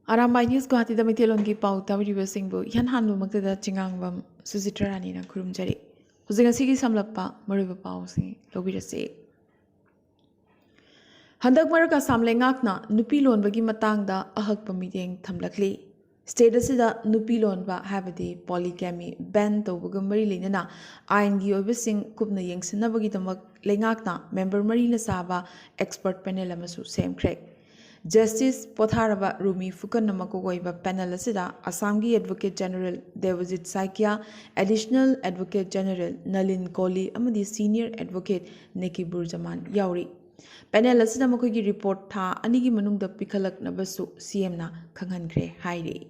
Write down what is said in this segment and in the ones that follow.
Arambai News Guwahati da Mitelongi Pau Tawriba Singbu Yan Hanbu Magda Chingangbam Suzitrani na Kurumjari. Huzingasigi Samlapa Mariba Pau Sing Lobirasi. Handak Maraka Samlengakna Nupilon Bagi Matangda Ahak Pamiting Tamlakli. State asida Nupilon ba Havadi polygamy ban Tobuga Mari Linana Ain Giobising Kubna Yangsinabagi Tamak Lengakna member Marina Saba expert panel Amasu same crack. Justice Potharaba Rumi Fukanamakoiba panel asida Assamgi Advocate General Devajit Saikia, Additional Advocate General Nalin Kohli Amadi Senior Advocate Neki Burjaman Yauri. Panel asida makoigi report tha anigi manungda pikhalak nabasu CM na khanghankre hairi.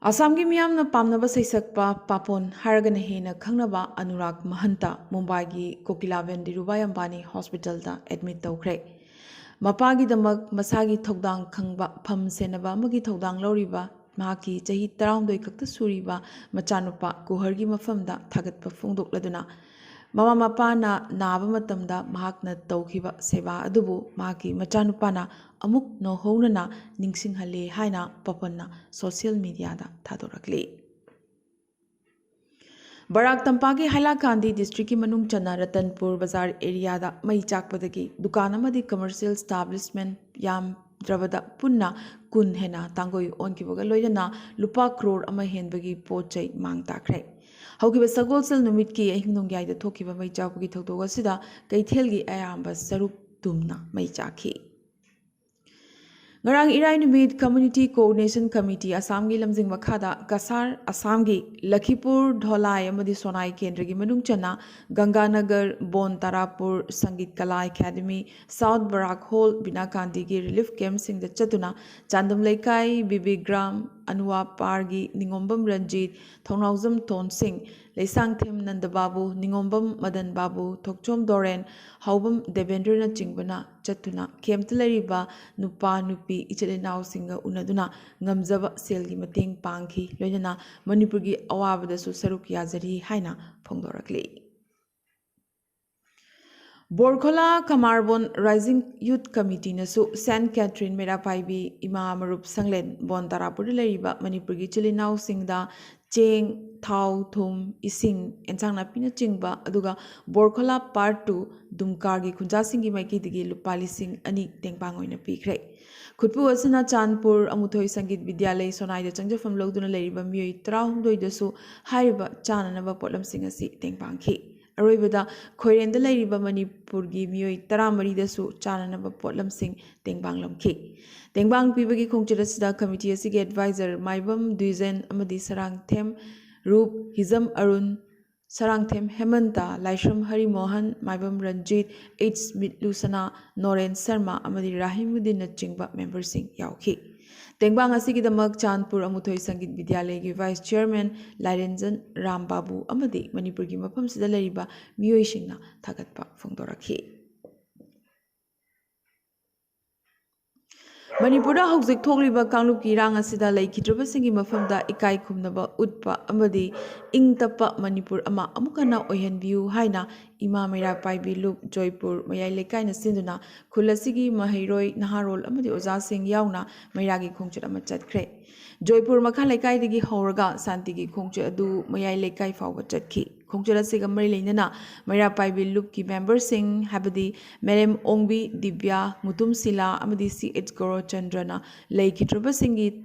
Assamgi miyamna pamnaba saisakpa papon haragana hena khangnaba Anurag Mahanta Mumbai gi Kokilaven Dhirubhai Ambani Hospital da admit tawkhre. Mapagi damak masagi thogdang khangba pham senaba magi thogdang loriba mahaki chahi 12 kakta suriba machanupa kuhargi mafamda thagatpa phongdokladuna mama mapana naba matamda mahakna tawkhiba seba adubu mahaki machanupana amuk no hounana ningsinghale haina papanna social media da thadorakli. Barak Tampagi Hailakandi district ki manung chana Ratanpur Bazar area da mai chakpadagi dukan amadi commercial establishment yam drabada punna kun hena tangoi onkibaga loidana lupa crore ama henbagi pochai mang takre. Haukiba sagolsel numit ki ahingnongyai da thokiba mai chakpagi thokdoga sida kaithelgi ayamba sarup tumna mai chakhi. Ngarang Irai Numit Community Coordination Committee Assamgi Lamjing Makhada Kasar Assamgi Lakhipur Dholai Amadi Sonai Kendragi Manung Chana Ganganagar Bon Tarapur Sangit Kala Academy South Barak Hall Binakandi gi relief camp sing the Chatuna Chandam Laikai Bibigram Anwa Pargi Ningombam Ranjit Thongnauzam Ton Singh Leisang Them Nandababu Ningombam Madan Babu Thokchom Doren Haubam Devendra Chingbana Chatuna Kemtlariba Nupa Nupi Ichalinau Singa Unaduna Ngamzaba Selgi Mating Pangki Loyana Manipurgi Awabada Susaruk Yazari Haina Pongdorakli. Borkhola Kamarbon Rising Youth Committee Nasu Saint Catherine Merapaibi Ima Marup Sanglen Bon Tarapur Leriba Manipurgi Chilinau Singda Cheng Thau Thum Ising Ensang Napina Chingba Aduga Borkhola Part 2 Dumkargi Kunjasingi Maiki Digi Lupali Sing Ani Tengpangoina Pikre. Khutpu asina Chandpur Amuthoi Sangit Vidyalay Sonai da Changjafam Logduna Leriba Miyoi Trahumdoi Dasu Hariba Chananaba Potlam Singasi Tengpangki. Aroibada Khoirenda Leriba Manipurgi Miyoi Taramari Dasu Chananaba Potlam Sing Tengbang Lamki. Tengbang Pibagi Kongchirasida Committee Asigi Advisor Maibam Duizen Amadi Sarang Them Rup Hizam Arun Sarang Them Hemanta Laishram Hari Mohan Maibam Ranjit H. Mitlusana Noren Sarma Amadi Rahimuddin Chingba Member Sing Yauki. Tengbang Asigi Damak Chandpur Amuthoi Sangit Vidyalay Vice Chairman Lairenjan Rambabu Amadi Manipurgi Mapam Sida Leriba Miyoi Singna Thagatpa Phongdorakhi. Manipura Hauzik Thokliba Kangluki Rang Asida Laikitraba Singi Mafamda Ikai Kumnaba Utpa Amadi Ing Tapa Manipur Ama Amukana Ohen View Haina Ima Mera Paibi Loop Joypur Mayai Lekai Sinduna Kulasigi Mahiroi Naharol Amadi Oza Singh Yauna Mayagi Kongchat Amachat Kre Joypur Makha Lekai Digi Horaga Santigi Kongchat Adu Mayai Lekai Fawa Chatki Kongchara Siga Mari Lenana Mera Paibi Loop ki member Singh Habadi Merem Ongbi Dibya Mutum Sila Amadi C.H. Goro Chandrana Laikitraba Singi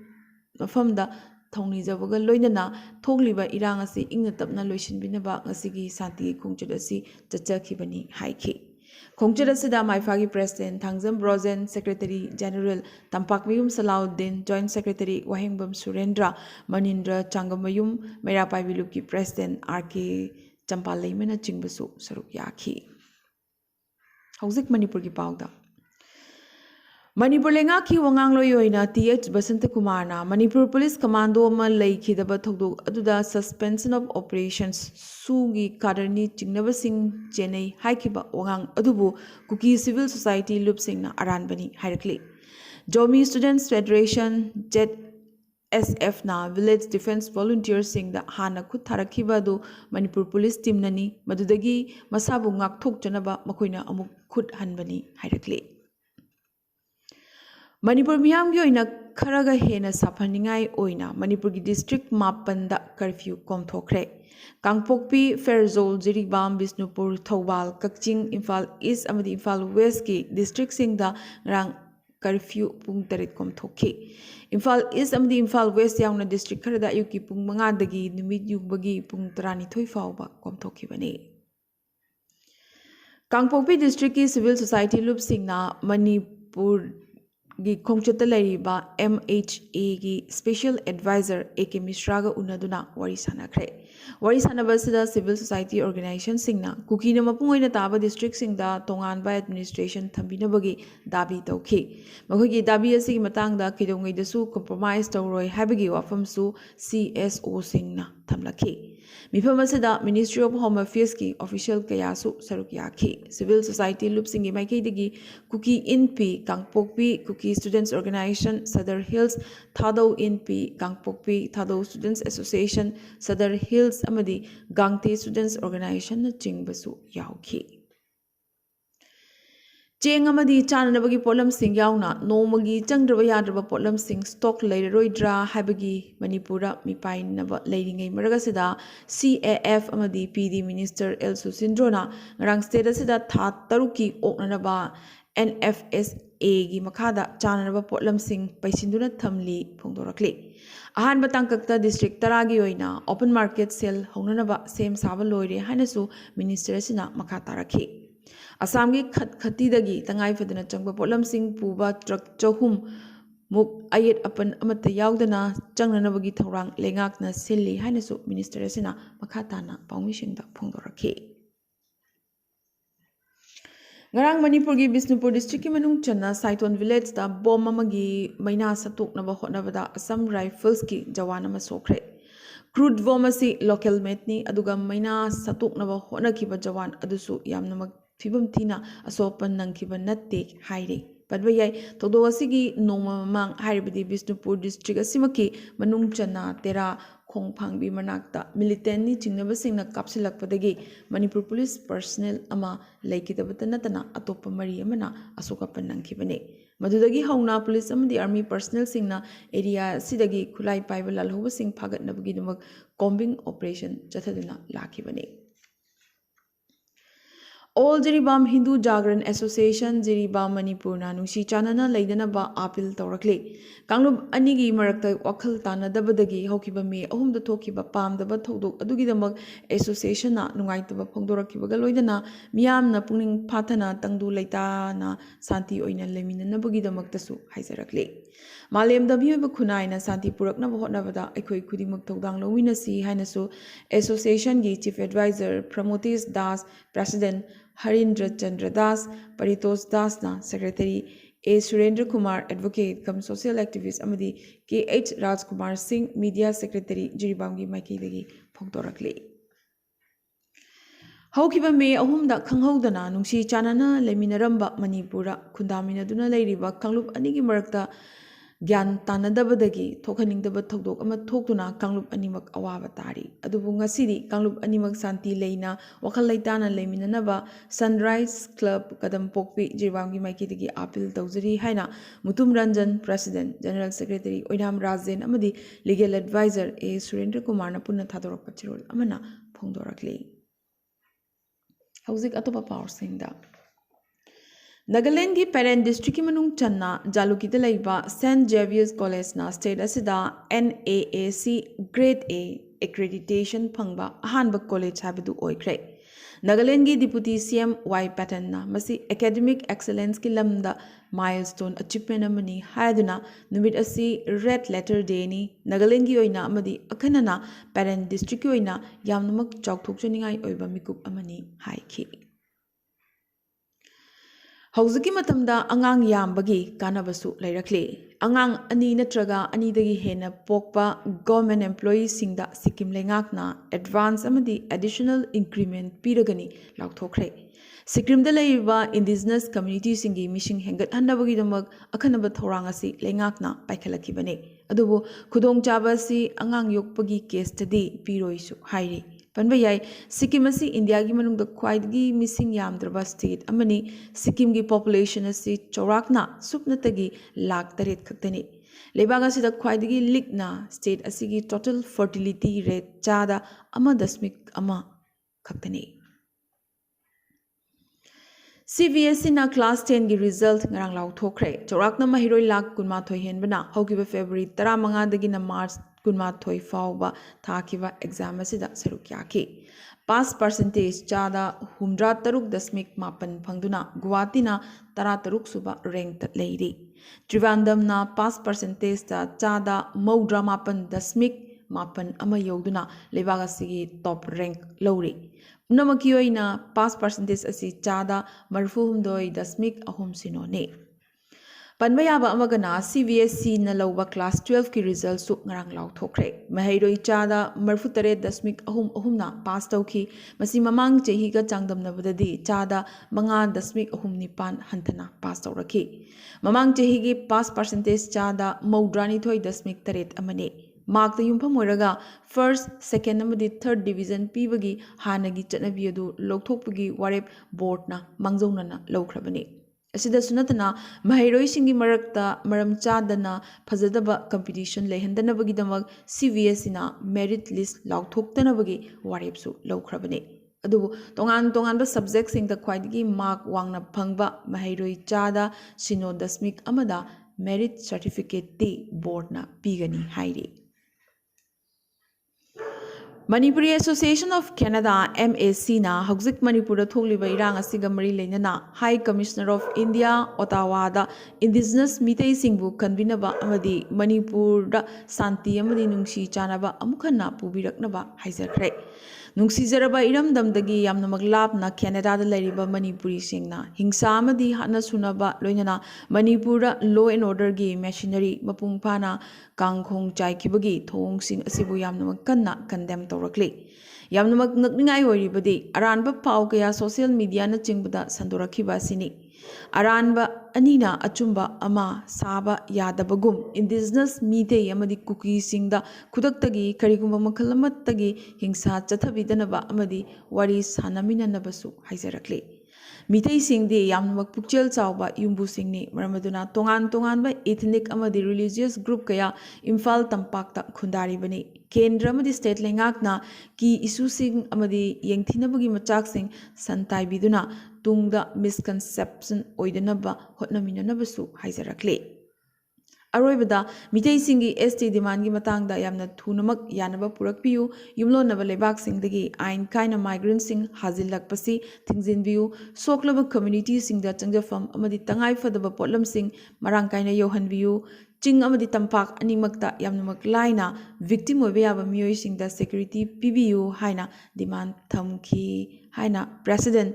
Mafamda Thongni Javaga Loinana Thogliba Irang Asi Ingna Tapna Loishin Binaba Asigi Santi Kongchara Asi Chachakibani Haiki. Kongchara Sida Maifagi President Thangzam Brozen Secretary General Tampakmayum Salahuddin Joint Secretary Wahengbam Surendra Manindra Changamayum Mera Paibiluki President R.K. Champalaimana Chingbasu Saruk Yaki. Hauzik Manipur ki Pauda Manipur Lenga ki Wangang Loyoina T.H. Basanta Kumarna Manipur Police Commando Ma Laiki the Batogdo Aduda Suspension of Operations Sugi Kadarni Chingnaba Singh Chennai Haikiba Wangang Adubu Kuki Civil Society Lupsingna Aranbani Hairakli Jomi Students Federation Jet SF na Village Defense Volunteers Singh the Hana Kut Tarakibadu Manipur Police Team Nani Madudagi Masabu Ngak Thok Janaba Makoina Amuk Kut Hanbani Hairakli Manipur miyamgi oina kharaga hena saphaningai oina Manipur gi district mapanda curfew komthokre. Kangpokpi, Ferzol, Jiribam, Bisnupur, Thawbal, Kakching, Imphal East amadi Imphal West ki district singda rang curfew pung tarit komthokhi. Imphal East amadi Imphal West yauna district kharada ayuki pung manga dagi numit yugbagi pung 12 fauba komthokhibani. Kangpokpi district ki civil society loop singna Manipur gi khongchata lariba MHA gi special advisor AK Mishra ga unaduna wari sanakre wari sanabasida civil society organization singna kukina mapung oina taba district singda tongan by administration thambinabagi dabi tawki makhoi dabi asi matangda kidongai dasu compromise tawroi habagi wafamsu CSO singna thamlakhi Mifam asida Ministry of Home Affairs ki official kayasu saruk yakhi civil society loop singi maikei digi kuki inpi kangpokpi kuki students organization Sadar Hills Thadau inpi kangpokpi Thadau Students Association Sadar Hills amadi Gangte Students Organization na chingbasu yauki Cheng amadi chananabagi polam sing yauna nomagi changdraba yadraba polam sing stock leiroidra habagi Manipura mipai naba leiringai maragasida CAF amadi PD Minister El Susindrona ngarang state asida tha taruki oknanaba NFSA gi makhada chananaba polam sing paisinduna thamli phongdorakli ahan batangkakta district taragi oina open market sale hongnanaba sem saba loire hanasu minister asina makha tarakhi Assamgi khatidagi tangai fadana changba polam sing puba truck chahum muk ayet apan amata yaudana changnanabagi thorang lengakna silli hainasu minister asina makhatana paumishingda phongdorakhi Ngarang Manipur gi Bisnupur district ki manung channa Saiton village da bom amagi maina satuknaba hotnabada Assam Rifles ki jawan ama sokre crude bomb asi local metni aduga maina satuknaba hotnakiba jawan adusu yamnamak Fibum Tina asopan nang kiba natte haire. Padwayay todo asigi noma mamang hairibadi Bisnupur district asimaki manung chana tera khongphangbi manakta militant ni chingnabasingna kapsilakpadagi Manipur police personnel ama laikidabata natana atopa mari amana asokapan nangkibane. Madudagi hauna police amadi army personnel singna area sidagi khulai paiba lalhuba sing phagat nabagi namak combing operation chathaduna lakibane. All Jiribam Hindu Jagran Association Jiribam Manipurna Nungsi Chanana Laidanaba Apil Taurakli. Kanglub Anigi Marakta Wakal Tana Dabadagi Hokiba me Ahum the Tokiba Pam the Batodok Adugidamak Association Nungaitaba Pongdorakiba Galoidana Miam na Puning Patana Tangdu Laitana Santi Oina Lemina Nabugidamak Tasu Haisarakli. Malem W Bakunai Santi Purak Navahotnavada Ekoi Kudimak Togdang Lowinasi Hainasu Association Gi Chief Advisor Pramotis Das President Harindra Chandra Das, Paritos Das na Secretary A. Surendra Kumar, Advocate, cum Social Activist Amadi K.H. Rajkumar Singh, Media Secretary, Jiribamgi Maikidagi, Pongdorakli. Haukiba me ahumda Kanghodana, Nungsi Chanana, Leminaramba, Manipura, Kundaminaduna Ladiba, Kanglup Anigi Marakta, Gyan Tanadabadagi, Tokaning the Batogdok, Ama Tokuna, Kanglup Animak Awabatari, Adubunga City, Kanglup Animak Santi Leina, Wakalaitana Leminanaba, Sunrise Club, Kadam Pokpi, Jirwangi Maikidigi Apil Tozari Haina, Mutum Ranjan, President, General Secretary, Oinam Razen, Amadi, Legal Advisor, A. Surendra Kumar, Puna Tadorok Pachirol, Amana, Pongdorakli. Hauzik Atopa Power Singda. Nagaland ki parent district ki manung channa jalukita laiba St. Xavier's College na state asida NAAC Grade A accreditation phangba ahanba college habadu oikre. Nagaland ki Deputy CM Y Patton na masi academic excellence ki lamda milestone achievement amani haiduna numit asi red letter day ni Nagaland ki oina amadi akhanana parent district ki oina yamnamak chawthokchaningai oiba mikup amani haiki. Hauzaki matamda angang yambagi kanabasu lairakli. Angang ani natraga ani dagi hena pokpa government employees singda Sikkim lengakna advance amadi additional increment piragani lauthokre. Sikkim da laiba indigenous community singi mishing hengat handabagi damak akhanaba thorangasi lengakna paikhalakibane. Adubu khudong chaba si angang yokpagi case tadi piroisu hairi. ꯄꯟꯕ ꯌꯥꯏ ꯁꯤꯛꯀꯤꯝ ꯑꯁꯤ ꯏꯟꯗꯤꯌꯥꯒꯤ ꯃꯅꯨꯡꯗ ꯈ꯭ꯋꯥꯏꯗꯒꯤ ꯃꯤꯁꯤꯡ ꯌꯥꯝꯗ꯭ꯔꯕ state ꯑꯃꯅꯤ ꯁꯤꯛꯀꯤꯝꯒꯤ population ꯑꯁꯤ ꯆꯥꯎꯔꯥꯛꯅ ꯁꯨꯞꯅꯇꯒꯤ ꯂꯥꯈ 8 ꯈꯛꯇꯅꯤ ꯂꯩꯕꯥꯛ ꯑꯁꯤꯗ ꯈ꯭ꯋꯥꯏꯗꯒꯤ ꯂꯤꯛꯅ ꯁ꯭ꯇꯦꯠ ꯑꯁꯤꯒꯤ ꯇꯣꯇꯦꯜ ꯐꯔꯇꯤꯂꯤꯇꯤ ꯔꯦꯠ 1.1 ꯈꯛꯇꯅꯤ CBSEꯅ ꯀ꯭ꯂꯥꯁ 10ꯒꯤ ꯔꯤꯖꯜꯠ ꯉꯔꯥꯡ ꯂꯥꯎꯊꯣꯛꯈ꯭ꯔꯦ ꯆꯥꯎꯔꯥꯛꯅ ꯃꯍꯩꯔꯣꯏ ꯂꯥꯈ 12 ꯍꯦꯟꯕꯅ ꯍꯧꯈꯤꯕ ꯐꯦꯕ꯭ꯔꯨꯋꯥꯔꯤ 15ꯗꯒꯤꯅ ꯃꯥꯔꯆ 12 ꯐꯥꯎꯕ ꯊꯥꯈꯤꯕ ꯑꯦꯛꯖꯥꯝ ꯑꯁꯤꯗ ꯁꯔꯨꯛ ꯌꯥꯈꯤ ꯄꯥꯁ ꯄꯥꯔꯁꯦꯟꯇꯦꯖ 63.8 ꯐꯪꯗꯨꯅ ꯒꯨꯋꯥꯍꯥꯇꯤꯅ 13 ꯁꯨꯕ ꯔꯦꯡꯛꯇ ꯂꯩꯔꯤ ꯇ꯭ꯔꯤꯕꯥꯟꯗꯝꯅ ꯄꯥꯁ ꯄꯥꯔꯁꯦꯟꯇꯦꯖꯇ 68.1 ꯌꯧꯗꯨꯅ ꯂꯩꯕꯥꯛ ꯑꯁꯤꯒꯤ ꯇꯣꯞ ꯔꯦꯡꯛ ꯂꯧꯔꯤ ꯄꯨꯝꯅꯃꯛꯀꯤ ꯑꯣꯏꯅ ꯄꯥꯁ ꯄꯥꯔꯁꯦꯟꯇꯦꯖ ꯑꯁꯤ 39.30%ꯅꯤ ꯄꯟꯕ ꯌꯥꯕ ꯑꯃꯒꯅ CBSEꯅ ꯂꯧꯕ ꯀ꯭ꯂꯥꯁ 12ꯀꯤ ꯔꯤꯖꯜꯠꯁꯨ ꯉꯔꯥꯡ ꯂꯥꯎꯊꯣꯛꯈ꯭ꯔꯦ ꯃꯍꯩꯔꯣꯏ 38.3%ꯅ ꯄꯥꯁ ꯇꯧꯈꯤ ꯃꯁꯤ ꯃꯃꯥꯡ ꯆꯍꯤꯒ ꯆꯥꯡꯗꯝꯅꯕꯗꯗꯤ 5.09 ꯍꯟꯊꯅ ꯄꯥꯁ ꯇꯧꯔꯛꯈꯤ ꯃꯃꯥꯡ ꯆꯍꯤꯒꯤ ꯄꯥꯁ ꯄꯥꯔꯁꯦꯟꯇꯦꯖ 92.8 ꯃꯥꯔꯛꯇ ꯌꯨꯝꯐꯝ ꯑꯣꯏꯔꯒ ꯐꯥꯔꯁꯠ ꯁꯦꯀꯦꯟ ꯑꯃꯗꯤ ꯊꯔꯠ ꯗꯤꯕꯤꯖꯟ ꯄꯤꯕꯒꯤ ꯍꯥꯟꯅꯒꯤ ꯆꯠꯅꯕꯤ ꯑꯗꯨ ꯂꯧꯊꯣꯛꯄꯒꯤ ꯋꯥꯔꯦꯞ ꯕꯣꯔꯗꯅ ꯃꯥꯡꯖꯧꯅꯅ ꯂꯧꯈ꯭ꯔꯕꯅꯤ ꯑꯁꯤꯗꯁꯨ ꯅꯠꯇꯅ ꯃꯍꯩꯔꯣꯏꯁꯤꯡꯒꯤ ꯃꯔꯛꯇ ꯃꯔꯝ ꯆꯥꯗꯅ ꯐꯖꯗꯕ ꯀꯝꯄꯤꯇꯤꯁꯟ ꯂꯩꯍꯟꯗꯅꯕꯒꯤꯗꯃꯛ CBSEꯅ ꯃꯦꯔꯤꯠ ꯂꯤꯁꯠ ꯂꯥꯎꯊꯣꯛꯇꯅꯕꯒꯤ ꯋꯥꯔꯦꯞꯁꯨ ꯂꯧꯈ꯭ꯔꯕꯅꯤ ꯑꯗꯨꯕꯨ ꯇꯣꯉꯥꯟ ꯇꯣꯉꯥꯟꯕ ꯁꯕꯖꯦꯛꯁꯤꯡꯗ ꯈ꯭ꯋꯥꯏꯗꯒꯤ ꯃꯥꯔꯛ ꯋꯥꯡꯅ ꯐꯪꯕ ꯃꯍꯩꯔꯣꯏ 0.1 ꯃꯦꯔꯤꯠ ꯁꯔꯇꯤꯐꯤꯀꯦꯠꯇꯤ ꯕꯣꯔꯗꯅ ꯄꯤꯒꯅꯤ ꯍꯥꯏꯔꯤ ꯃꯅꯤꯄꯨꯔꯤ ꯑꯦꯁꯣꯁꯤꯌꯦꯁꯟ ꯑꯣꯐ ꯀꯦꯅꯥꯗꯥ MACꯅ ꯍꯧꯖꯤꯛ ꯃꯅꯤꯄꯨꯔꯗ ꯊꯣꯛꯂꯤꯕ ꯏꯔꯥꯡ ꯑꯁꯤꯒ ꯃꯔꯤ ꯂꯩꯅꯅ ꯍꯥꯏ ꯀꯃꯤꯁꯅꯔ ꯑꯣꯐ ꯏꯟꯗꯤꯌꯥ ꯑꯣꯇꯥꯋꯥꯗ ꯏꯟꯗꯤꯖꯤꯅꯁ ꯃꯤꯇꯩꯁꯤꯡꯕꯨ ꯀꯟꯕꯤꯅꯕ ꯑꯃꯗꯤ ꯃꯅꯤꯄꯨꯔꯗ ꯁꯥꯟꯇꯤ ꯑꯃꯗꯤ ꯅꯨꯡꯁꯤ ꯆꯥꯟꯅꯕ ꯑꯃꯨꯛ ꯍꯟꯅ ꯄꯨꯕꯤꯔꯛꯅꯕ ꯍꯥꯏꯖꯈ꯭ꯔꯦ ꯅꯨꯡꯁꯤꯖꯔꯕ ꯏꯔꯝꯗꯝꯗꯒꯤ ꯌꯥꯝꯅꯃꯛ ꯂꯥꯞꯅ ꯀꯦꯅꯥꯗꯥꯗ ꯂꯩꯔꯤꯕ ꯃꯅꯤꯄꯨꯔꯤꯁꯤꯡꯅ ꯍꯤꯡꯁꯥ ꯑꯃꯗꯤ ꯍꯥꯠꯅ ꯁꯨꯅꯕ ꯂꯣꯏꯅꯅ ꯃꯅꯤꯄꯨꯔꯗ ꯂꯣ ꯑꯦꯟ ꯑꯣꯔꯗꯔꯒꯤ ꯃꯦꯁꯤꯅꯔꯤ ꯃꯄꯨꯡ ꯐꯥꯅ ꯀꯥꯡꯈꯣꯡ ꯆꯥꯏꯈꯤꯕꯒꯤ ꯊꯧꯑꯣꯡꯁꯤꯡ ꯑꯁꯤꯕꯨ ꯌꯥꯝꯅꯃꯛ ꯀꯟꯅ ꯀꯟꯗꯦꯝ ꯇꯧꯔꯛꯂꯤ ꯌꯥꯝꯅꯃꯛ ꯉꯛꯅꯤꯡꯉꯥꯏ ꯑꯣꯏꯔꯤꯕꯗꯤ ꯑꯔꯥꯟꯕ ꯄꯥꯎ ꯀꯌꯥ ꯁꯣꯁꯤꯌꯦꯜ ꯃꯤꯗꯤꯌꯥꯅꯆꯤꯡꯕꯗ ꯁꯟꯗꯣꯔꯛꯈꯤꯕ ꯑꯁꯤꯅꯤ ꯑꯔꯥꯟꯕ ꯑꯅꯤꯅ ꯑꯆꯨꯝꯕ ꯑꯃ ꯁꯥꯕ ꯌꯥꯗꯕꯒꯨꯝ ꯏꯟꯗꯤꯖꯤꯅꯁ ꯃꯤꯇꯩ ꯑꯃꯗꯤ ꯀꯨꯀꯤꯁꯤꯡꯗ ꯈꯨꯗꯛꯇꯒꯤ ꯀꯔꯤꯒꯨꯝꯕ ꯃꯈꯜ ꯑꯃꯠꯇꯒꯤ ꯍꯤꯡꯁꯥ ꯆꯠꯊꯕꯤꯗꯅꯕ ꯑꯃꯗꯤ ꯋꯥꯔꯤ ꯁꯥꯟꯅꯃꯤꯟꯅꯅꯕꯁꯨ ꯍꯥꯏꯖꯔꯛꯂꯤ ꯃꯤꯇꯩꯁꯤꯡꯗꯤ ꯌꯥꯝꯅꯃꯛ ꯄꯨꯛꯆꯦꯜ ꯆꯥꯎꯕ ꯌꯨꯝꯕꯨꯁꯤꯡꯅꯤ ꯃꯔꯝ ꯑꯗꯨꯅ ꯇꯣꯉꯥꯟ ꯇꯣꯉꯥꯟꯕ ꯏꯊꯅꯤꯛ ꯑꯃꯗꯤ ꯔꯤꯂꯤꯖꯤꯌꯁ ꯒ꯭ꯔꯨꯞ ꯀꯌꯥ ꯏꯝꯐꯥꯜ ꯇꯝꯄꯥꯛꯇ ꯈꯨꯟꯗꯥꯔꯤꯕꯅꯤ ꯀꯦꯟꯗ꯭ꯔ ꯑꯃꯗꯤ ꯁ꯭ꯇꯦꯠ ꯂꯩꯉꯥꯛꯅ ꯀꯤ ꯏꯁꯨꯁꯤꯡ ꯑꯃꯗꯤ ꯌꯦꯡꯊꯤꯅꯕꯒꯤ ꯃꯆꯥꯛꯁꯤꯡ ꯁꯟꯇꯥꯏꯕꯤꯗꯨꯅ ꯇꯨꯡꯗ ꯃꯤꯁꯀꯟꯁꯦꯞꯁꯟ ꯑꯣꯏꯗꯅꯕ ꯍꯣꯠꯅꯃꯤꯟꯅꯅꯕꯁꯨ ꯍꯥꯏꯖꯔꯛꯂꯤ ꯑꯔꯣꯏꯕꯗ ꯃꯤꯇꯩꯁꯤꯡꯒꯤ ST ꯗꯤꯃꯥꯟꯒꯤ ꯃꯇꯥꯡꯗ ꯌꯥꯝꯅ ꯊꯨꯅꯃꯛ ꯌꯥꯅꯕ ꯄꯨꯔꯛꯄꯤꯌꯨ ꯌꯨꯝꯂꯣꯟꯅꯕ ꯂꯩꯕꯥꯛꯁꯤꯡꯗꯒꯤ ꯑꯥꯏꯟ ꯀꯥꯏꯅ ꯃꯥꯏꯒ꯭ꯔꯦꯟꯁꯤꯡ ꯍꯥꯖꯤꯜꯂꯛꯄꯁꯤ ꯊꯤꯡꯖꯤꯟꯕꯤꯌꯨ ꯁꯣꯛꯂꯕ ꯀꯝꯃ꯭ꯌꯨꯅꯤꯇꯤꯁꯤꯡꯗ ꯆꯪꯖꯐꯝ ꯑꯃꯗꯤ ꯇꯉꯥꯏꯐꯗꯕ ꯄꯣꯠꯂꯝꯁꯤꯡ ꯃꯔꯥꯡ ꯀꯥꯏꯅ ꯌꯧꯍꯟꯕꯤꯌꯨ ꯆꯤꯡ ꯑꯃꯗꯤ ꯇꯝꯄꯥꯛ ꯑꯅꯤꯃꯛꯇ ꯌꯥꯝꯅꯃꯛ ꯂꯥꯏꯅ ꯚꯤꯛꯇꯤꯝ ꯑꯣꯏꯕ ꯌꯥꯕ ꯃꯤꯑꯣꯏꯁꯤꯡꯗ ꯁꯦꯀ꯭ꯌꯨꯔꯤꯇꯤ ꯄꯤꯕꯤꯌꯨ ꯍꯥꯏꯅ ꯗꯤꯃꯥꯟ ꯊꯝꯈꯤ ꯍꯥꯏꯅ ꯄ꯭ꯔꯦꯁꯤꯗꯦꯟꯠ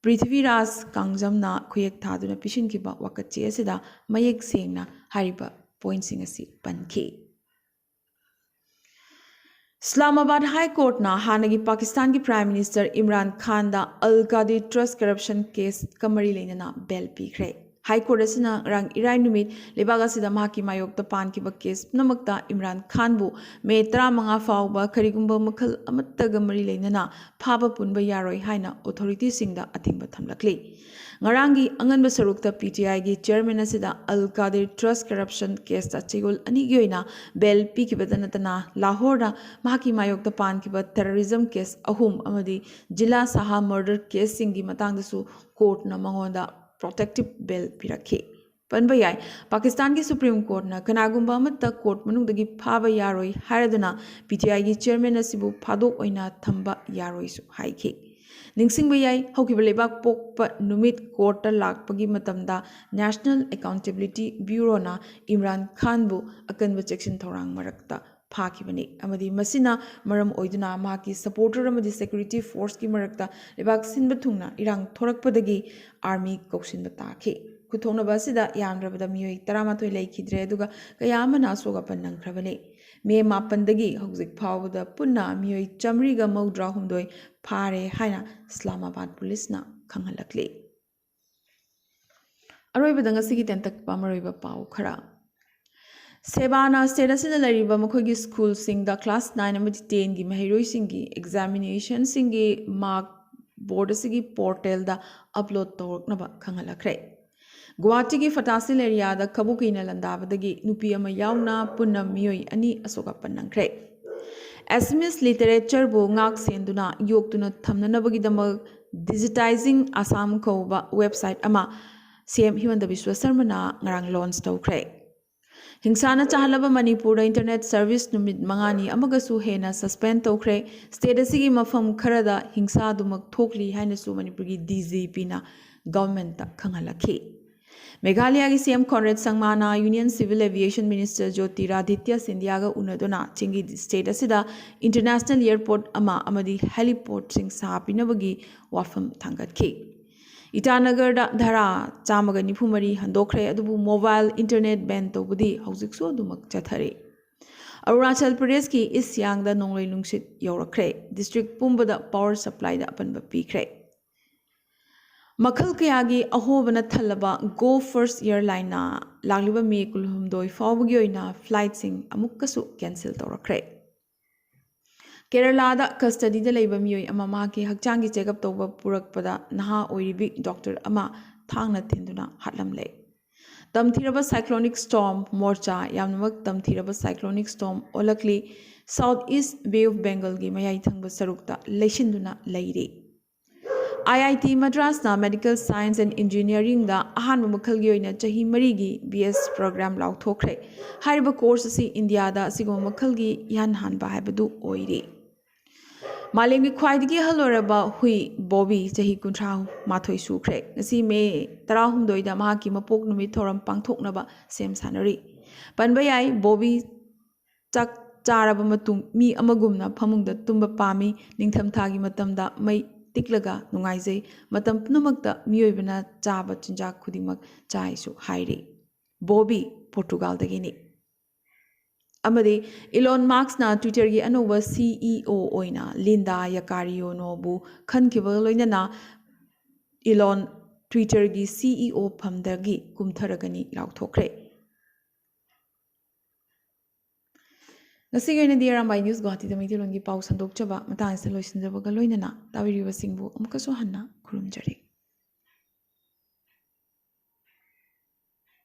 ꯄ꯭ꯔꯤꯊꯤꯕꯤꯔꯥꯖ ꯀꯥꯡꯖꯝꯅ ꯈꯨꯌꯦꯛ ꯊꯥꯗꯨꯅ ꯄꯤꯁꯤꯟꯈꯤꯕ ꯋꯥꯀꯠꯆꯦ ꯑꯁꯤꯗ ꯃꯌꯦꯛ ꯁꯦꯡꯅ ꯍꯥꯏꯔꯤꯕ ꯄꯣꯏꯟꯠꯁꯤꯡ ꯑꯁꯤ ꯄꯟꯈꯤ ꯏꯁꯂꯥꯃꯥꯕꯥꯗ ꯍꯥꯏ ꯀꯣꯔꯠꯅ ꯍꯥꯟꯅꯒꯤ ꯄꯥꯀꯤꯁꯇꯥꯟꯒꯤ ꯄ꯭ꯔꯥꯏꯝ ꯃꯤꯅꯤꯁꯇꯔ ꯏꯝꯔꯥꯟ ꯈꯥꯟꯗ ꯑꯜ ꯀꯥꯗꯤ ꯇ꯭ꯔꯁꯠ ꯀꯔꯞꯁꯟ ꯀꯦꯁꯀ ꯃꯔꯤ ꯂꯩꯅꯅ ꯕꯦꯜ ꯄꯤꯈ꯭ꯔꯦ ꯍꯥꯏ ꯀꯣꯔꯠ ꯑꯁꯤꯅ ꯉꯔꯥꯡ ꯏꯔꯥꯏ ꯅꯨꯃꯤꯠ ꯂꯩꯕꯥꯛ ꯑꯁꯤꯗ ꯃꯍꯥꯛꯀꯤ ꯃꯥꯌꯣꯛꯇ ꯄꯥꯟꯈꯤꯕ ꯀꯦꯁ ꯄꯨꯝꯅꯃꯛꯇ ꯏꯝꯔꯥꯟ ꯈꯥꯟꯕꯨ ꯃꯦ 15 ꯐꯥꯎꯕ ꯀꯔꯤꯒꯨꯝꯕ ꯃꯈꯜ ꯑꯃꯠꯇꯒ ꯃꯔꯤ ꯂꯩꯅꯅ ꯐꯥꯕ ꯄꯨꯟꯕ ꯌꯥꯔꯣꯏ ꯍꯥꯏꯅ ꯑꯣꯊꯣꯔꯤꯇꯤꯁꯤꯡꯗ ꯑꯊꯤꯡꯕ ꯊꯝꯂꯛꯂꯤ ꯉꯔꯥꯡꯒꯤ ꯑꯉꯟꯕ ꯁꯔꯨꯛꯇ PTIꯒꯤ ꯆꯤꯌꯔꯃꯦꯟ ꯑꯁꯤꯗ ꯑꯜ ꯀꯥꯗꯤꯔ ꯇ꯭ꯔꯁꯠ ꯀꯔꯞꯁꯟ ꯀꯦꯁꯇ ꯆꯌꯣꯜ 2ꯒꯤ ꯑꯣꯏꯅ ꯕꯦꯜ ꯄꯤꯈꯤꯕꯇ ꯅꯠꯇꯅ ꯂꯥꯍꯣꯔꯗ ꯃꯍꯥꯛꯀꯤ ꯃꯥꯌꯣꯛꯇ ꯄꯥꯟꯈꯤꯕ ꯇꯦꯔꯣꯔꯤꯖꯝ ꯀꯦꯁ 3 ꯑꯃꯗꯤ ꯖꯤꯂꯥ ꯁꯥꯍꯥ ꯃꯔꯗꯔ ꯀꯦꯁꯁꯤꯡꯒꯤ ꯃꯇꯥꯡꯗꯁꯨ ꯀꯣꯔꯠꯅ ꯃꯉꯣꯟꯗ ꯄ꯭ꯔꯣꯇꯦꯛꯇꯤꯞ ꯕꯦꯜ ꯄꯤꯔꯛꯈꯤ ꯄꯟꯕ ꯌꯥꯏ ꯄꯥꯀꯤꯁꯇꯥꯟꯒꯤ ꯁꯨꯄ꯭रीम ꯀꯣꯔꯠꯅ ꯀꯅꯥꯒꯨꯝꯕ ꯑꯃꯠꯇ ꯀꯣꯔꯠ ꯃꯅꯨꯡꯗꯒꯤ ꯐꯥꯕ ꯌꯥꯔꯣꯏ ꯍꯥꯏꯔꯗꯨꯅ PTIꯒꯤ ꯆꯤꯌꯔꯃꯦꯟ ꯑꯁꯤꯕꯨ ꯐꯥꯗꯣꯛ ꯑꯣꯏꯅ ꯊꯝꯕ ꯌꯥꯔꯣꯏꯁꯨ ꯍꯥꯏꯈꯤ ꯅꯤꯡꯁꯤꯡꯕ ꯌꯥꯏ ꯍꯧꯈꯤꯕ ꯂꯩꯕꯥꯛ ꯄꯣꯛꯄ ꯅꯨꯃꯤꯠ ꯀꯣꯔꯠꯇ ꯂꯥꯛꯄꯒꯤ ꯃꯇꯝꯗ ꯅꯦꯁꯅꯦꯜ ꯑꯦꯀꯥꯎꯟꯇꯦꯕꯤꯂꯤꯇꯤ ꯕ꯭ꯌꯨꯔꯣꯅ ꯏꯝꯔꯥꯟ ꯈꯥꯟꯕꯨ ꯑꯀꯟꯕ ꯆꯦꯛꯁꯤꯟ ꯊꯧꯔꯥꯡ ꯃꯔꯛꯇ ꯐꯥꯈꯤꯕꯅꯤ ꯑꯃꯗꯤ ꯃꯁꯤꯅ ꯃꯔꯝ ꯑꯣꯏꯗꯨꯅ ꯃꯍꯥꯛꯀꯤ ꯁꯄꯣꯔꯇꯔ ꯑꯃꯗꯤ ꯁꯦꯀ꯭ꯌꯨꯔꯤꯇꯤ ꯐꯣꯔꯁꯀꯤ ꯃꯔꯛꯇ ꯂꯩꯕꯥꯛ ꯁꯤꯟꯕ ꯊꯨꯡꯅ ꯏꯔꯥꯡ ꯊꯣꯔꯛꯄꯗꯒꯤ ꯑꯥꯔꯃꯤ ꯀꯧꯁꯤꯟꯕ ꯇꯥꯈꯤ ꯈꯨꯊꯣꯛꯅꯕ ꯑꯁꯤꯗ ꯌꯥꯝꯗ꯭ꯔꯕꯗ ꯃꯤꯑꯣꯏ 11 ꯂꯩꯈꯤꯗ꯭ꯔꯦ ꯑꯗꯨꯒ ꯀꯌꯥ ꯑꯃꯅ ꯑꯁꯣꯛ ꯑꯄꯟ ꯅꯪꯈ꯭ꯔꯕꯅꯤ ꯃꯦ 9ꯗꯒꯤ ꯍꯧꯖꯤꯛ ꯐꯥꯎꯕꯗ ꯄꯨꯟꯅ ꯃꯤꯑꯣꯏ 139 ꯐꯥꯔꯦ ꯍꯥꯏꯅ ꯏꯁꯂꯥꯃꯥꯕꯥꯗ ꯄꯨꯂꯤꯁꯅ ꯈꯪꯍꯜꯂꯛꯂꯤ ꯑꯔꯣꯏꯕꯗ ꯉꯁꯤꯒꯤ ꯇꯦꯟꯇꯛꯄ ꯃꯔꯨꯑꯣꯏꯕ ꯄꯥꯎ ꯈꯔ ꯁꯦꯕꯥꯅ ꯁ꯭ꯇꯦꯠ ꯑꯁꯤꯗ ꯂꯩꯔꯤꯕ ꯃꯈꯣꯏꯒꯤ ꯁ꯭ꯀꯨꯜꯁꯤꯡꯗ ꯀ꯭ꯂꯥꯁ 9 ꯑꯃꯗꯤ 10ꯒꯤ ꯃꯍꯩꯔꯣꯏꯁꯤꯡꯒꯤ ꯑꯦꯛꯖꯥꯃꯤꯅꯦꯁꯟꯁꯤꯡꯒꯤ ꯃꯥꯔꯛ ꯕꯣꯔꯗ ꯑꯁꯤꯒꯤ ꯄꯣꯔꯇꯦꯜꯗ ꯑꯞꯂꯣꯗ ꯇꯧꯔꯛꯅꯕ ꯈꯪꯍꯜꯂꯛꯈ꯭ꯔꯦ꯫ ꯒꯨꯋꯥꯍꯥꯇꯤꯒꯤ ꯐꯇꯥꯁꯤꯜ ꯑꯦꯔꯤꯌꯥꯗ ꯈꯕꯨꯀꯤꯅ ꯂꯟꯗꯥꯕꯗꯒꯤ ꯅꯨꯄꯤ ꯑꯃ ꯌꯥꯎꯅ ꯄꯨꯟꯅ ꯃꯤꯑꯣꯏ 2 ꯑꯁꯣꯛ ꯑꯄꯟ ꯅꯪꯈ꯭ꯔꯦ꯫ ꯑꯦꯁꯃꯤꯁ ꯂꯤꯇꯔꯦꯆꯔꯕꯨ ꯉꯥꯛ ꯁꯦꯟꯗꯨꯅ ꯌꯣꯛꯇꯨꯅ ꯊꯝꯅꯅꯕꯒꯤꯗꯃꯛ ꯗꯤꯖꯤꯇꯥꯏꯖꯤꯡ ꯑꯁꯥꯝ ꯀꯧꯕ ꯋꯦꯕꯁꯥꯏꯠ ꯑꯃ ꯁꯤꯑꯦꯝ ꯍꯤꯃꯟꯇ ꯕꯤꯁ꯭ꯋ ꯁꯔꯃꯅ ꯉꯔꯥꯡ ꯂꯣꯟꯆ ꯇꯧꯈ꯭ꯔꯦ꯫ ꯍꯤꯡꯁꯥꯅ ꯆꯥꯍꯜꯂꯕ ꯃꯅꯤꯄꯨꯔꯗ ꯏꯟꯇꯔꯅꯦꯠ ꯁꯔꯚꯤꯁ ꯅꯨꯃꯤꯠ 5ꯅꯤ ꯑꯃꯒꯁꯨ ꯍꯦꯟꯅ ꯁꯁꯄꯦꯟ ꯇꯧꯈ꯭ꯔꯦ꯫ ꯁ꯭ꯇꯦꯠ ꯑꯁꯤꯒꯤ ꯃꯐꯝ ꯈꯔꯗ ꯍꯤꯡꯁꯥꯗꯨꯃꯛ ꯊꯣꯛꯂꯤ ꯍꯥꯏꯅꯁꯨ ꯃꯅꯤꯄꯨꯔꯒꯤ ꯗꯤꯖꯤꯄꯤꯅ ꯒꯚꯔꯟꯃꯦꯟꯠꯇ ꯈꯪꯍꯜꯂꯛꯈꯤ꯫ ꯃꯦꯘꯥꯂꯌꯥꯒꯤ ꯁꯤꯑꯦꯝ ꯀꯣꯟꯔꯦꯗ ꯁꯪꯃꯥꯅ union civil aviation minister Jyotiraditya ꯁꯤꯟꯙꯤꯌꯥꯒ ꯎꯅꯗꯨꯅ ꯆꯤꯡꯒꯤ ꯁ꯭ꯇꯦꯠ ꯑꯁꯤꯗ ꯏꯟꯇꯔꯅꯦꯁꯅꯦꯜ ꯏꯌꯔꯄꯣꯔꯠ ꯑꯃ ꯑꯃꯗꯤ ꯍꯦꯂꯤꯄꯣꯔꯠꯁꯤꯡ ꯁꯥꯕꯤꯅꯕꯒꯤ ꯋꯥꯐꯝ ꯊꯥꯡꯒꯠꯈꯤ꯫ ꯏꯇꯥꯅꯒꯔꯗ ꯙꯔꯥ 194 ꯍꯟꯗꯣꯛꯈ꯭ꯔꯦ ꯑꯗꯨꯕꯨ ꯃꯣꯕꯥꯏꯜ ꯏꯟꯇꯔꯅꯦꯠ ꯕꯦꯟ ꯇꯧꯕꯗꯤ ꯍꯧꯖꯤꯛꯁꯨ ꯑꯗꯨꯃꯛ ꯆꯠꯊꯔꯤ꯫ ꯑꯔꯨꯅꯥꯆꯜ ꯄ꯭ꯔꯗꯦꯁꯀꯤ ꯏꯁ ꯁꯤꯌꯥꯡꯗ ꯅꯣꯡꯂꯩ ꯅꯨꯡꯁꯤꯠ ꯌꯧꯔꯛꯈ꯭ꯔꯦ꯫ ꯗꯤꯁꯇ꯭ꯔꯤꯛ ꯄꯨꯝꯕꯗ ꯄꯥꯋꯔ ꯁꯄ꯭ꯂꯥꯏꯗ ꯑꯄꯟꯕ ꯄꯤꯈ꯭ꯔꯦ꯫ ꯃꯈꯜ ꯀꯌꯥꯒꯤ ꯑꯍꯣꯕꯅ ꯊꯜꯂꯕ ꯒꯣ ꯐꯥꯔꯁꯠ ꯏꯌꯔꯂꯥꯏꯟꯅ ꯂꯥꯛꯂꯤꯕ ꯃꯦ 12 ꯐꯥꯎꯕꯒꯤ ꯑꯣꯏꯅ ꯐ꯭ꯂꯥꯏꯠꯁꯤꯡ ꯑꯃꯨꯛꯀꯁꯨ ꯀꯦꯟꯁꯦꯜ ꯇꯧꯔꯛꯈ꯭ꯔꯦ꯫ ꯀꯦꯔꯂꯥꯗ ꯀꯁꯇꯗꯤꯗ ꯂꯩꯕ ꯃꯤꯑꯣꯏ ꯑꯃ ꯃꯍꯥꯛꯀꯤ ꯍꯛꯆꯥꯡꯒꯤ ꯆꯦꯛꯑꯞ ꯇꯧꯕ ꯄꯨꯔꯛꯄꯗ ꯅꯍꯥ ꯑꯣꯏꯔꯤꯕꯤ ꯗꯣꯛꯇꯔ ꯑꯃ ꯊꯥꯡꯅ ꯊꯤꯟꯗꯨꯅ ꯍꯥꯠꯂꯝꯂꯦ꯫ ꯇꯝꯊꯤꯔꯕ ꯁꯥꯏꯀ꯭ꯂꯣꯅꯤꯛ ꯁ꯭ꯇꯣꯔꯝ ꯃꯣꯔꯆꯥ ꯌꯥꯝꯅꯃꯛ ꯇꯝꯊꯤꯔꯕ ꯁꯥꯏꯀ꯭ꯂꯣꯅꯤꯛ ꯁ꯭ꯇꯣꯔꯝ ꯑꯣꯜꯂꯛꯂꯤ꯫ ꯁꯥꯎꯊ ꯏꯁꯠ ꯕꯦ ꯑꯣꯐ ꯕꯦꯡꯒꯜꯒꯤ ꯃꯌꯥꯏ ꯊꯪꯕ ꯁꯔꯨꯛꯇ ꯂꯩꯁꯤꯟꯗꯨꯅ ꯂꯩꯔꯤ꯫ IIT ꯃꯗ꯭ꯔꯥꯁꯅ ꯃꯦꯗꯤꯀꯦꯜ ꯁꯥꯏꯟꯁ ꯑꯦꯟड ꯏꯟꯖꯤꯅꯤꯌꯔꯤꯡꯗ ꯑꯍꯥꯟꯕ ꯃꯈꯜꯒꯤ ꯑꯣꯏꯅ ꯆꯍꯤ 3ꯒꯤ BS ꯄ꯭ꯔꯣꯒ꯭ꯔꯥꯝ ꯂꯥꯎꯊꯣꯛꯈ꯭ꯔꯦ꯫ ꯍꯥꯏꯔꯤꯕ ꯀꯣꯔꯁ ꯑꯁꯤ ꯏꯟꯗꯤꯌꯥꯗ ꯑꯁꯤꯒꯨꯝꯕ ꯃꯈꯜꯒꯤ ꯏꯍꯥꯟ ꯍꯥꯟꯕ ꯍꯥꯏꯕꯗꯨ ꯑꯣꯏꯔꯤ꯫ ꯃꯥꯂꯦꯝꯒꯤ ꯈ꯭ꯋꯥꯏꯗꯒꯤ ꯑꯍꯜ ꯑꯣꯏꯔꯕ ꯍꯨꯏ ꯕꯣꯕꯤ ꯆꯍꯤ 38 ꯁꯨꯈ꯭ꯔꯦ꯫ ꯉꯁꯤ ꯃꯦ 18ꯗ ꯃꯍꯥꯛꯀꯤ ꯃꯄꯣꯛ ꯅꯨꯃꯤꯠ ꯊꯧꯔꯝ ꯄꯥꯡꯊꯣꯛꯅꯕ ꯁꯦꯝ ꯁꯥꯟꯅꯔꯤ꯫ ꯄꯟꯕ ꯌꯥꯏ ꯕꯣꯕꯤ ꯆꯥꯛ ꯆꯥꯔꯕ ꯃꯇꯨꯡ ꯃꯤ ꯑꯃꯒꯨꯝꯅ ꯐꯃꯨꯡꯗ ꯇꯨꯝꯕ ꯄꯥꯝꯃꯤ꯫ ꯅꯤꯡꯊꯝꯊꯥꯒꯤ ꯃꯇꯝꯗ ꯃꯩ ꯇꯤꯛꯂꯒ ꯅꯨꯡꯉꯥꯏꯖꯩ꯫ ꯃꯇꯝ ꯄꯨꯝꯅꯃꯛꯇ ꯃꯤꯑꯣꯏꯕꯅ ꯆꯥꯕ ꯆꯤꯟꯖꯥꯛ ꯈꯨꯗꯤꯡꯃꯛ ꯆꯥꯏꯁꯨ ꯍꯥꯏꯔꯤ꯫ ꯕꯣꯕꯤ ꯄꯣꯔꯇꯨꯒꯥꯜꯗꯒꯤꯅꯤ꯫ ꯑꯃꯗꯤ ꯏꯂꯣꯟ ꯃꯥꯛꯁꯅ ꯇ꯭ꯋꯤꯇꯔꯒꯤ ꯑꯅꯧꯕ CEO ꯑꯣꯏꯅ ꯂꯤꯟꯗꯥ ꯌꯥꯀꯥꯔꯤꯌꯣꯅꯣꯕꯨ ꯈꯟꯈꯤꯕꯒ ꯂꯣꯏꯅꯅ ꯏꯂꯣꯟ ꯇ꯭ꯋꯤꯇꯔꯒꯤ CEO ꯐꯝꯗꯒꯤ ꯀꯨꯝꯊꯔꯒꯅꯤ ꯂꯥꯎꯊꯣꯛꯈ꯭ꯔꯦ꯫ ꯉꯁꯤꯒꯤ ꯑꯣꯏꯅꯗꯤ ꯑꯔꯥꯝꯕꯥꯏ ꯅ꯭ꯌꯨꯁ ꯒꯨꯋꯥꯍꯥꯇꯤꯗ ꯃꯩꯇꯩꯂꯣꯟꯒꯤ ꯄꯥꯎ ꯁꯟꯗꯣꯛꯆꯕ ꯃꯇꯥꯡ ꯑꯁꯤꯗ ꯂꯣꯏꯁꯤꯟꯖꯕꯒ ꯂꯣꯏꯅꯅ ꯇꯥꯕꯤꯔꯤꯕꯁꯤꯡꯕꯨ ꯑꯃꯨꯛꯀꯁꯨ ꯍꯟꯅ ꯈꯨꯔꯨꯝꯖꯔꯤ꯫